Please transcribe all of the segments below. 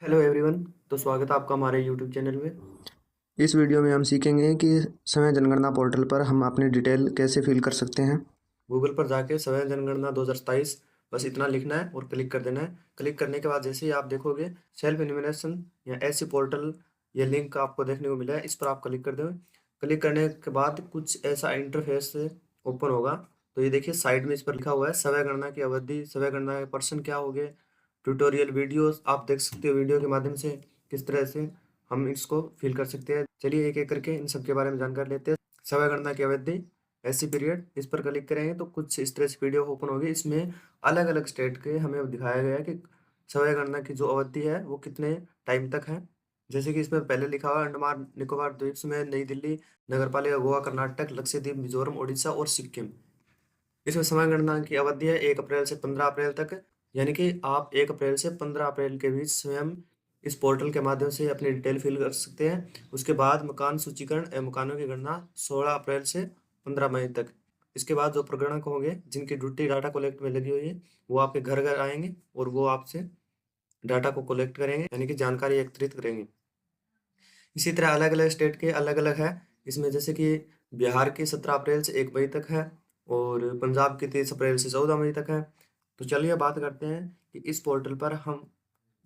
Hello everyone. तो स्वागत है आपका हमारे यूट्यूब चैनल में। इस वीडियो में हम सीखेंगे कि समय जनगणना पोर्टल पर हम अपनी डिटेल कैसे फिल कर सकते हैं। गूगल पर जाके समय जनगणना 2027 बस इतना लिखना है और क्लिक कर देना है। क्लिक करने के बाद जैसे ही आप देखोगे सेल्फ इन्यूमरेशन या ऐसी पोर्टल, ये लिंक आपको देखने को मिला है, इस पर आप क्लिक कर दें। क्लिक करने के बाद कुछ ऐसा इंटरफेस ओपन होगा। तो ये देखिए साइड में इस पर लिखा हुआ है समय गणना की अवधि, समय गणना के पर्सन क्या हो गए, ट्यूटोरियल वीडियोस आप देख सकते हो। वीडियो के माध्यम से किस तरह से हम इसको फिल कर सकते हैं। चलिए एक एक करके इन सब के बारे में जानकारी लेते हैं। समय गणना की अवधि, ऐसी पीरियड, इस पर क्लिक करेंगे तो कुछ इस तरह से वीडियो ओपन होगी। इसमें अलग अलग स्टेट के हमें दिखाया गया है कि समय गणना की जो अवधि है वो कितने टाइम तक है। जैसे कि इसमें पहले लिखा हुआ है अंडमान निकोबार द्वीप समूह, नई दिल्ली नगर पालिका, गोवा, कर्नाटक, लक्षद्वीप, मिजोरम, उड़ीसा और सिक्किम। इसमें समय गणना की अवधि है 1 अप्रैल से 15 अप्रैल तक। यानी कि आप 1 अप्रैल से 15 अप्रैल के बीच स्वयं इस पोर्टल के माध्यम से अपनी डिटेल फिल कर सकते हैं। उसके बाद मकान सूचीकरण एवं मकानों की गणना 16 अप्रैल से 15 मई तक। इसके बाद जो प्रगणक होंगे जिनकी ड्यूटी डाटा कलेक्ट में लगी हुई है, वो आपके घर घर आएंगे और वो आपसे डाटा को कलेक्ट करेंगे, यानी कि जानकारी एकत्रित करेंगे। इसी तरह अलग अलग स्टेट के अलग अलग है। इसमें जैसे कि बिहार की 17 अप्रैल से 1 मई तक है और पंजाब की 30 अप्रैल से 14 मई तक है। तो चलिए बात करते हैं कि इस पोर्टल पर हम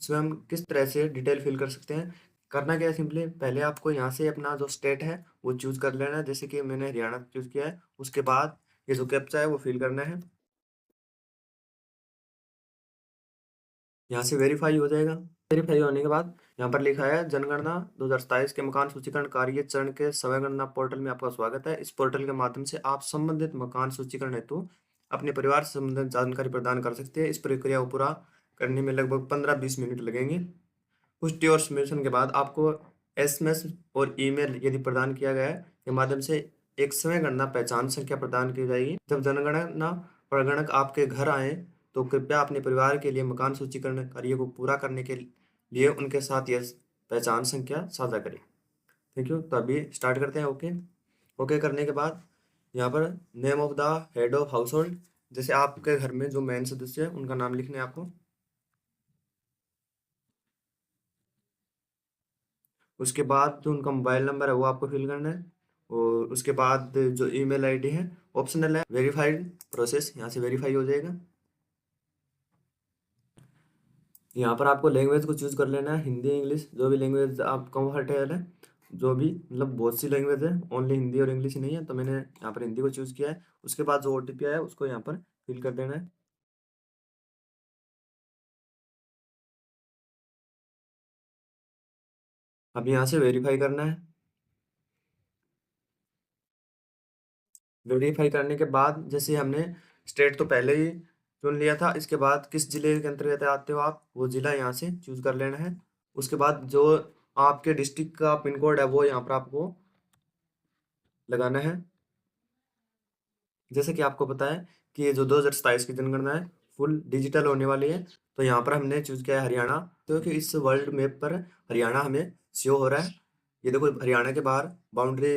स्वयं किस तरह से डिटेल फिल कर सकते हैं। करना क्या है, सिंपली पहले आपको यहाँ से अपना जो स्टेट है वो चूज कर लेना है। जैसे कि मैंने हरियाणा चूज किया है। उसके बाद ये जो कैप्चा है वो फिल करना है। यहाँ से वेरीफाई हो जाएगा। वेरीफाई होने के बाद यहाँ पर लिखा है जनगणना 2027 के मकान सूचीकरण कार्य चरण के समय गणना पोर्टल में आपका स्वागत है। इस पोर्टल के माध्यम से आप संबंधित मकान सूचीकरण हेतु अपने परिवार से संबंधित जानकारी प्रदान कर सकते हैं। इस प्रक्रिया को पूरा करने में लगभग 15-20 मिनट लगेंगे। पुष्टि और सबमिशन के बाद आपको एसएमएस और ईमेल यदि प्रदान किया गया है के माध्यम से एक समय गणना पहचान संख्या प्रदान की जाएगी। जब जनगणना प्रगणक आपके घर आए तो कृपया अपने परिवार के लिए मकान सूचीकरण कार्य को पूरा करने के लिए उनके साथ यह पहचान संख्या साझा करें। Thank you. तो अभी स्टार्ट करते हैं। ओके। ओके करने के बाद यहाँ पर name of the head of house hold, जैसे आपके घर में जो मेन सदस्य है उनका नाम लिखना है आपको। उसके बाद जो उनका मोबाइल नंबर है वो आपको फिल करना है। और उसके बाद जो ईमेल आईडी है ऑप्शनल है, वेरीफाइड प्रोसेस, यहाँ से वेरीफाई हो जाएगा। यहाँ पर आपको लैंग्वेज को चूज कर लेना है, हिंदी इंग्लिश जो भी लैंग्वेज आप कंफर्टेबल है। जो भी मतलब बहुत सी लैंग्वेज है, ओनली हिंदी और इंग्लिश ही नहीं है, तो मैंने यहाँ पर हिंदी को चूज किया है। उसके बाद जो ओटीपी आया है उसको यहाँ पर फिल कर देना है। अब यहाँ से वेरीफाई करना है। वेरीफाई करने के बाद जैसे हमने स्टेट तो पहले ही चुन लिया था, इसके बाद किस जिले के अंतर्गत आते हो आप वो जिला यहाँ से चूज कर लेना है। उसके बाद जो आपके डिस्ट्रिक्ट का पिन कोड है वो यहाँ पर आपको लगाना है। जैसे कि आपको पता है कि ये जो 2027 की जनगणना है फुल डिजिटल होने वाली है, तो यहाँ पर हमने चूज किया है हरियाणा। तो कि इस वर्ल्ड मैप पर हरियाणा हमें शो हो रहा है। ये देखो हरियाणा के बाहर बाउंड्री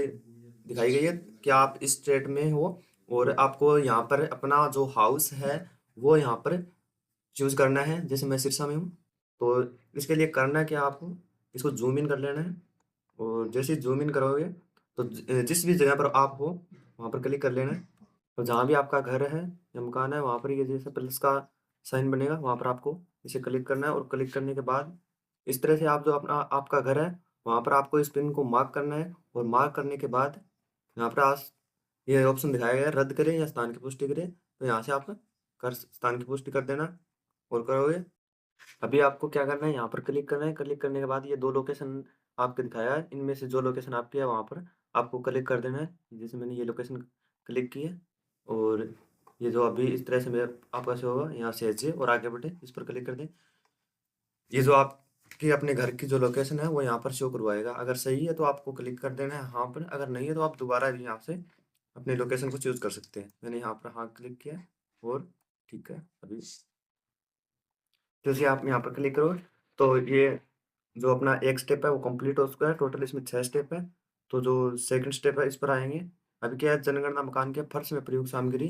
दिखाई गई है कि आप इस स्टेट में हो। और आपको यहाँ पर अपना जो हाउस है वो यहाँ पर चूज करना है। जैसे मैं सिरसा में हूँ, तो इसके लिए करना क्या, आपको इसको जूम इन कर लेना है। और जैसे ही जूम इन करोगे तो जिस भी जगह पर आप हो वहाँ पर क्लिक कर लेना है। तो जहाँ भी आपका घर है या मकान है वहाँ पर ये जैसे प्लस का साइन बनेगा वहाँ पर आपको इसे क्लिक करना है। और क्लिक करने के बाद इस तरह से आप जो अपना आपका घर है वहाँ पर आपको इस पिन को मार्क करना है। और मार्क करने के बाद यहाँ पर आज ये ऑप्शन दिखाया गया है रद्द करें या स्थान की पुष्टि करें, तो यहाँ से आप कर स्थान की पुष्टि कर देना और करोगे। अभी आपको क्या करना है, यहाँ पर क्लिक करना है। क्लिक करने के बाद ये दो लोकेशन आपके दिखाया है, इनमें से जो लोकेशन आपकी है वहाँ पर आपको क्लिक कर देना है। जैसे मैंने ये लोकेशन क्लिक की है और ये जो अभी इस तरह से मेरा आपका शो होगा, यहाँ से एच और आगे बढ़े इस पर क्लिक कर दें। ये जो आपके अपने घर की जो लोकेशन है वो यहाँ पर शो करवाएगा। अगर सही है तो आपको क्लिक कर देना है हाँ पर, अगर नहीं है तो आप दोबारा भी यहाँ से अपने लोकेशन को चूज कर सकते हैं। मैंने यहाँ पर हाँ क्लिक किया है और ठीक है। अभी जैसे आप यहाँ पर क्लिक करो तो ये जो अपना एक स्टेप है वो कंप्लीट हो चुका है। टोटल इसमें 6 स्टेप है। तो जो सेकंड स्टेप है इस पर आएंगे। अभी क्या है, जनगणना मकान के फर्श में प्रयुक्त सामग्री,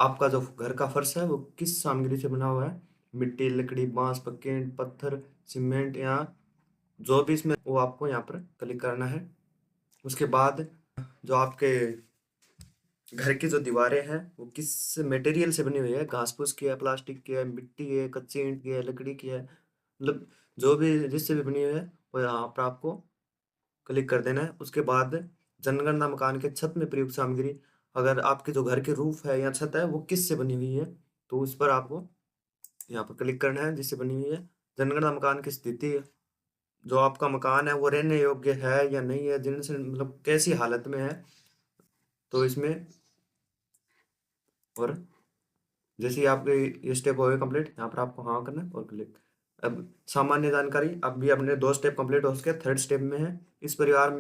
आपका जो घर का फर्श है वो किस सामग्री से बना हुआ है मिट्टी, लकड़ी, बांस, पक्के ईंट, पत्थर, सीमेंट या जो भी इसमें वो आपको यहाँ पर क्लिक करना है। उसके बाद जो आपके घर की जो दीवारें हैं वो किस मटेरियल से बनी हुई है, घास फूस की है, प्लास्टिक की है, मिट्टी है, कच्ची ईंट की है, लकड़ी की है, मतलब जो भी जिससे भी बनी हुई है वो यहाँ पर आपको क्लिक कर देना है। उसके बाद जनगणना मकान के छत में प्रयुक्त सामग्री, अगर आपके जो घर के रूफ है या छत है वो किस से बनी हुई है तो उस पर आपको यहाँ पर क्लिक करना है जिससे बनी हुई है। जनगणना मकान की स्थिति, जो आपका मकान है वो रहने योग्य है या नहीं है, जिनसे मतलब कैसी हालत में है, तो इसमें और जैसे ही आपके ये स्टेप हो गए कंप्लीट, यहाँ पर आपको हाँ करना है और क्लिक। अब सामान्य जानकारी, अब भी अपने 2 स्टेप कंप्लीट हो सके, थर्ड स्टेप में है इस परिवार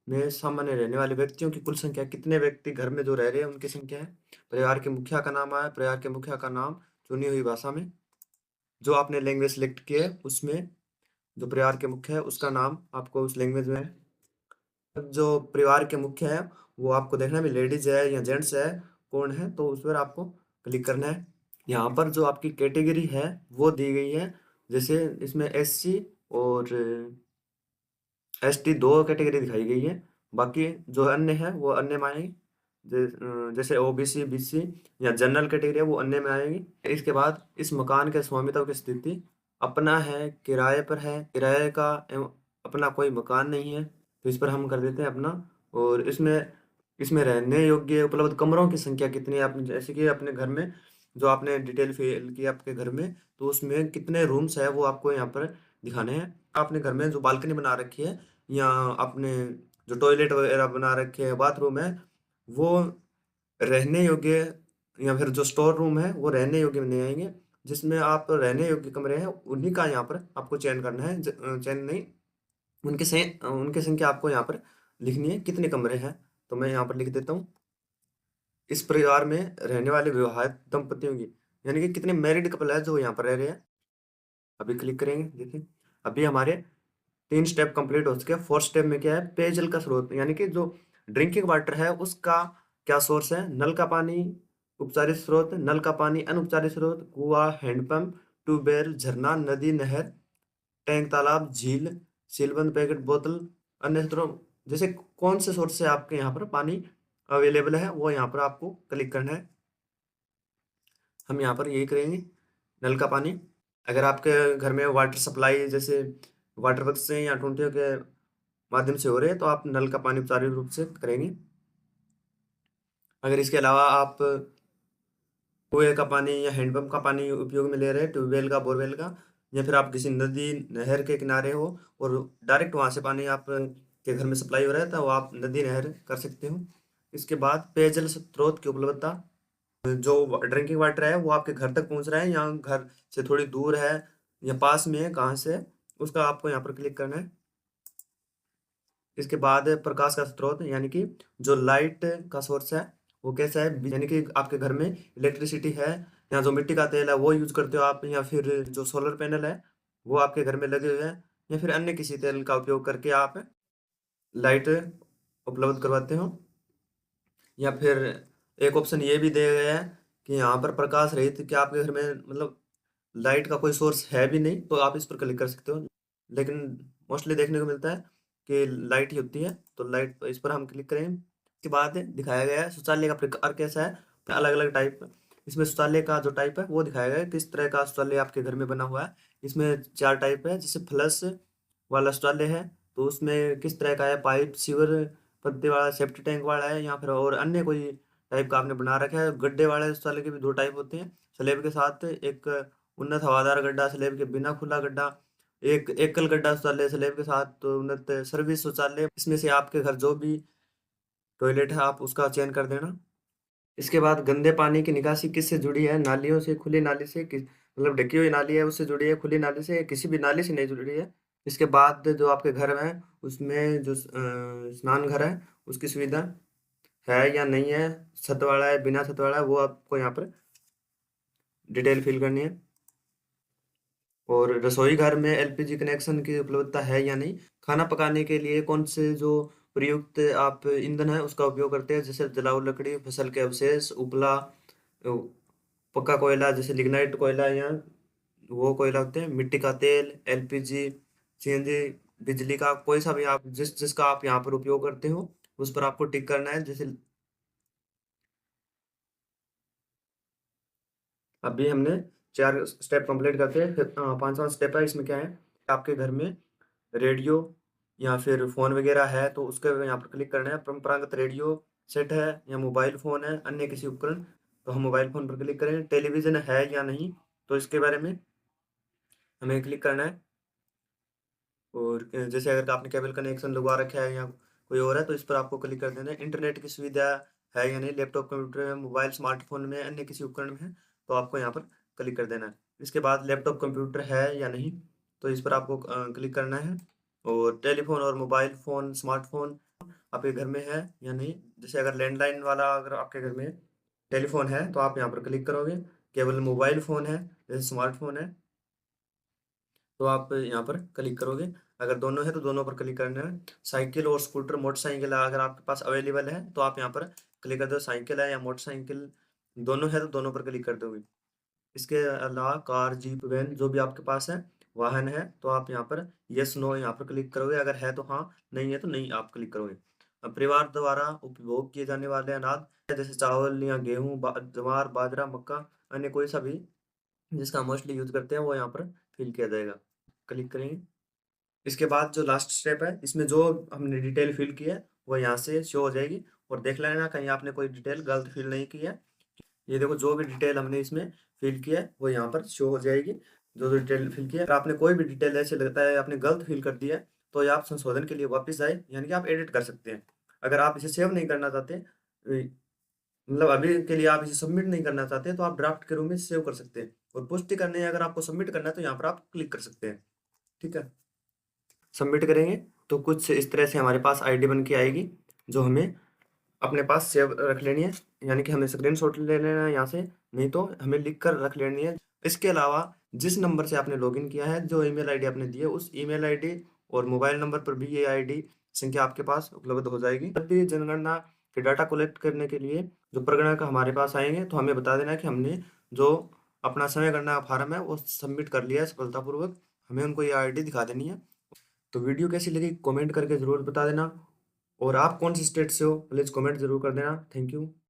में सामान्य रहने वाले व्यक्तियों की कुल संख्या, कितने व्यक्ति घर में जो रह रहे हैं उनकी संख्या है। परिवार के मुखिया का नाम आया, परिवार के मुखिया का नाम चुनी हुई भाषा में, जो आपने लैंग्वेज सिलेक्ट की है उसमें जो परिवार के मुख्य है उसका नाम आपको उस लैंग्वेज में है। अब जो परिवार के मुख्य है वो आपको देखना है लेडीज है या जेंट्स है, कौन है, तो उस पर आपको क्लिक करना है। यहाँ पर जो आपकी कैटेगरी है वो दी गई है, जैसे इसमें एससी और एसटी दो कैटेगरी दिखाई गई है, बाकी जो अन्य है वो अन्य में आएंगी। जैसे ओबीसी, बीसी या जनरल कैटेगरी है वो अन्य में आएगी। इसके बाद इस मकान के स्वामित्व की स्थिति, अपना है, किराए पर है, किराए का एवं अपना कोई मकान नहीं है, तो इस पर हम कर देते हैं अपना। और इसमें इसमें रहने योग्य उपलब्ध कमरों की संख्या कितनी है, आपने जैसे कि अपने घर में जो आपने डिटेल फिल की आपके घर में, तो उसमें कितने रूम्स है वो आपको यहाँ पर दिखाने हैं। आपने घर में जो बालकनी बना रखी है या आपने जो टॉयलेट वगैरह बना रखे हैं, बाथरूम है, वो रहने योग्य, या फिर जो स्टोर रूम है वो रहने योग्य नहीं आएंगे। जिसमें आप रहने योग्य कमरे हैं उन्हीं का यहाँ पर आपको चयन करना है, चयन नहीं, उनकी संख्या आपको यहाँ पर लिखनी है कितने कमरे हैं। तो मैं यहाँ पर लिख देता हूँ, इस परिवार में रहने वाले विवाहित दंपतियों की, यानी कि कितने मैरिड कपल है जो यहाँ पर रह रहे हैं। अभी क्लिक करेंगे, देखिए अभी हमारे 3 स्टेप कंप्लीट हो चुके हैं। 4th स्टेप में क्या है, पेयजल का स्रोत, यानी कि जो ड्रिंकिंग वाटर है उसका क्या सोर्स है। नल का पानी उपचारित स्रोत, नल का पानी अनउपचारित स्रोत, कुआं, हैंडपंप, ट्यूबवेल, झरना, नदी, नहर, टैंक, तालाब, झील, सीलबंद पैकेट बोतल, अन्य स्रोत, जैसे कौन से सोर्स से आपके यहाँ पर पानी अवेलेबल है वो यहाँ पर आपको क्लिक करना है। हम यहाँ पर यही करेंगे, नल का पानी। अगर आपके घर में वाटर सप्लाई जैसे वाटर वर्क से या टूटियों के माध्यम से हो रहे हैं तो आप नल का पानी उपचारित रूप से करेंगे। अगर इसके अलावा आप कुएं का पानी या हैंडपंप का पानी उपयोग में ले रहे हैं, ट्यूबवेल का, बोरवेल का, या फिर आप किसी नदी नहर के किनारे हो और डायरेक्ट वहाँ से पानी आप के घर में सप्लाई हो रहा है, तो आप नदी नहर कर सकते हो। इसके बाद पेयजल स्रोत की उपलब्धता, जो ड्रिंकिंग वाटर है वो आपके घर तक पहुंच रहा है या घर से थोड़ी दूर है या पास में है, कहाँ से है, उसका आपको यहाँ पर क्लिक करना है। इसके बाद प्रकाश का स्रोत, यानी कि जो लाइट का सोर्स है वो कैसा है, यानी कि आपके घर में इलेक्ट्रिसिटी है या जो मिट्टी का तेल है वो यूज करते हो आप, या फिर जो सोलर पैनल है वो आपके घर में लगे हुए हैं, या फिर अन्य किसी तेल का उपयोग करके आप लाइट उपलब्ध करवाते हो। या फिर एक ऑप्शन ये भी दिया गया है कि यहाँ पर प्रकाश रहित, कि आपके घर में मतलब लाइट का कोई सोर्स है भी नहीं, तो आप इस पर क्लिक कर सकते हो। लेकिन मोस्टली देखने को मिलता है कि लाइट ही होती है, तो लाइट इस पर हम क्लिक करेंगे। इसके बाद दिखाया गया है शौचालय का प्रकार कैसा है, अलग अलग टाइप। इसमें शौचालय का जो टाइप है वो दिखाया गया है, किस तरह का शौचालय आपके घर में बना हुआ है। इसमें 4 टाइप है, जैसे फ्लश वाला शौचालय है तो उसमें किस तरह का है, पाइप, सीवर पत्ते वाला, सेफ्टी टैंक वाला है, या फिर और अन्य कोई टाइप का आपने बना रखा है। गड्ढे वाले शौचालय के भी 2 टाइप होते हैं, स्लैब के साथ एक उन्नत हवादार गड्ढा, स्लैब के बिना खुला गड्ढा, एक एकल गड्ढा शौचालय, स्लैब के साथ तो उन्नत सर्विस शौचालय। इसमें से आपके घर जो भी टॉयलेट है आप उसका चयन कर देना। इसके बाद गंदे पानी की निकासी किससे जुड़ी है, नालियों से, खुली नाली से, मतलब ढकी हुई नाली है उससे जुड़ी है, खुली नाली से, किसी भी नाली से नहीं जुड़ी है। इसके बाद जो आपके घर में है उसमें जो स्नान घर है उसकी सुविधा है या नहीं है, छत वाला है, बिना छत वाला है, वो आपको यहाँ पर डिटेल फिल करनी है। और रसोई घर में एलपीजी कनेक्शन की उपलब्धता है या नहीं, खाना पकाने के लिए कौन से जो प्रयुक्त आप ईंधन है उसका उपयोग करते हैं, जैसे जलाऊ लकड़ी, फसल के अवशेष, उपला, अ, पक्का कोयला जैसे लिग्नाइट कोयला, या वो कोयला होते हैं, मिट्टी का तेल, एलपीजी, सीएनजी, बिजली का कोई सा भी आप जिसका आप यहाँ पर उपयोग करते हो उस पर आपको टिक करना है। जैसे अभी हमने 4 स्टेप कंप्लीट करके फिर 5वां स्टेप है। इसमें क्या है, आपके घर में रेडियो या फिर फ़ोन वगैरह है तो उसके यहाँ पर क्लिक करना है। परंपरागत रेडियो सेट है या मोबाइल फ़ोन है, अन्य किसी उपकरण, तो हम मोबाइल फ़ोन पर क्लिक करें। टेलीविज़न है या नहीं, तो इसके बारे में हमें क्लिक करना है। और जैसे अगर आपने केबल कनेक्शन लगवा रखा है या कोई और है तो इस पर आपको क्लिक कर देना है। इंटरनेट की सुविधा है या नहीं, लैपटॉप, कंप्यूटर में, मोबाइल, स्मार्टफोन में, अन्य किसी उपकरण में है तो आपको यहाँ पर क्लिक कर देना है। इसके बाद लैपटॉप, कंप्यूटर है या नहीं, तो इस पर आपको क्लिक करना है। और टेलीफोन और मोबाइल फ़ोन, स्मार्टफोन आपके घर में है या नहीं, जैसे अगर लैंडलाइन वाला अगर आपके घर में टेलीफोन है तो आप यहाँ पर क्लिक करोगे। केवल मोबाइल फ़ोन है जैसे स्मार्टफोन है तो आप यहाँ पर क्लिक करोगे। अगर दोनों है तो दोनों पर क्लिक करना है। साइकिल और स्कूटर, मोटरसाइकिल अगर आपके पास अवेलेबल है तो आप यहाँ पर क्लिक कर दो। साइकिल है या मोटरसाइकिल दोनों है तो दोनों पर क्लिक कर दोगे। इसके अलावा कार, जीप, वैन जो भी आपके पास है वाहन है तो आप यहाँ पर यस नो यहाँ पर क्लिक करोगे। अगर है तो हाँ, नहीं है तो नहीं आप क्लिक करोगे। अब परिवार द्वारा उपभोग किए जाने वाले अनाज जैसे चावल या गेहूँ, ज्वार, बाजरा, मक्का, अन्य कोई सा भी जिसका मोस्टली यूज करते हैं वो यहाँ पर फिल किया जाएगा। क्लिक करेंगे। इसके बाद जो लास्ट स्टेप है इसमें जो हमने डिटेल फिल की है वो यहाँ से शो हो जाएगी। और देख लेना कहीं आपने कोई डिटेल गलत फिल नहीं की है। ये देखो जो भी डिटेल हमने इसमें फिल किया है वो यहाँ पर शो हो जाएगी। जो जो डिटेल फिल किया है, अगर आपने कोई भी डिटेल ऐसे लगता है आपने गलत फिल कर दिया है तो ये आप संशोधन के लिए वापस जाए, यानी कि आप एडिट कर सकते हैं। अगर आप इसे सेव नहीं करना चाहते, मतलब अभी के लिए आप इसे सबमिट नहीं करना चाहते तो आप ड्राफ्ट के रूप में सेव कर सकते हैं। और पुष्टि करने है अगर आपको सबमिट करना है तो यहाँ पर आप क्लिक कर सकते हैं। ठीक है, सबमिट करेंगे तो कुछ इस तरह से हमारे पास आईडी बन के आएगी जो हमें अपने पास सेव रख लेनी है, यानी कि हमें स्क्रीनशॉट ले लेना है यहाँ से, नहीं तो हमें लिख कर रख लेनी है। इसके अलावा जिस नंबर से आपने लॉगिन किया है, जो ईमेल आईडी आपने दी है, उस ईमेल आईडी और मोबाइल नंबर पर भी ये आईडी संख्या आपके पास उपलब्ध हो जाएगी। जब भी जनगणना के डाटा कलेक्ट करने के लिए जो प्रगणक का हमारे पास आएंगे तो हमें बता देना है कि हमने जो अपना समय गणना फॉर्म है वो सबमिट कर लिया है सफलतापूर्वक। हमें उनको ये आईडी दिखा देनी है। तो वीडियो कैसी लगी कमेंट करके ज़रूर बता देना। और आप कौन से स्टेट से हो प्लीज़ कमेंट ज़रूर कर देना। Thank you.